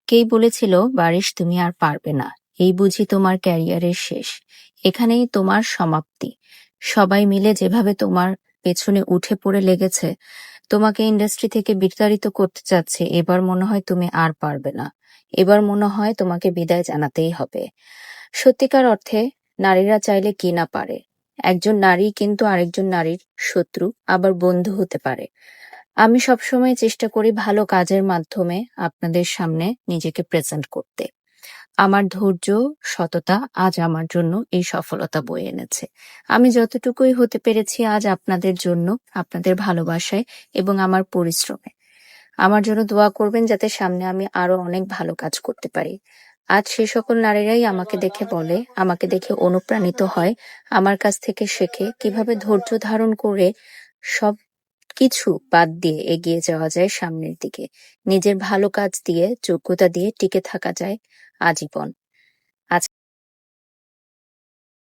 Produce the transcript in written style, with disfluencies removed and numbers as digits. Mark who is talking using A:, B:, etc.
A: কেই বলেছিল, বারিশ তুমি আর পারবে না। এই বুঝি তোমার ক্যারিয়ারের শেষ। এখানেই তোমার সমাপ্তি। সবাই মিলে যেভাবে তোমার পেছনে উঠে পড়ে লেগেছে, তোমাকে ইন্ডাস্ট্রি থেকে বিতাড়িত করতে চাচ্ছে, এবার মনে হয় তুমি আর পারবে না। এবার মনে হয় তোমাকে বিদায় জানাতেই হবে। সত্যিকার অর্থে নারীরা চাইলে কি না পারে। একজন নারী কিন্তু আরেকজন নারীর শত্রু আবার বন্ধু হতে পারে। আমি সবসময় চেষ্টা করি ভালো কাজের মাধ্যমে আপনাদের সামনে নিজেকে প্রেজেন্ট করতে। আমার ধৈর্য, সততা আজ আমার জন্য এই সফলতা বয়ে এনেছে। আমি যতটুকুই হতে পেরেছি আজ আপনাদের জন্য, আপনাদের ভালোবাসায় এবং আমার পরিশ্রমে। আমার জন্য দোয়া করবেন যাতে সামনে আমি আরো অনেক ভালো কাজ করতে পারি। আজ সে সকল নারীরাই আমাকে দেখে বলে, আমাকে দেখে অনুপ্রাণিত হয়, আমার কাছ থেকে শেখে কিভাবে ধৈর্য ধারণ করে সব কিছু বাদ দিয়ে এগিয়ে যাওয়া যায় সামনের দিকে। নিজের ভালো কাজ দিয়ে, যোগ্যতা দিয়ে টিকে থাকা যায় আজীবন।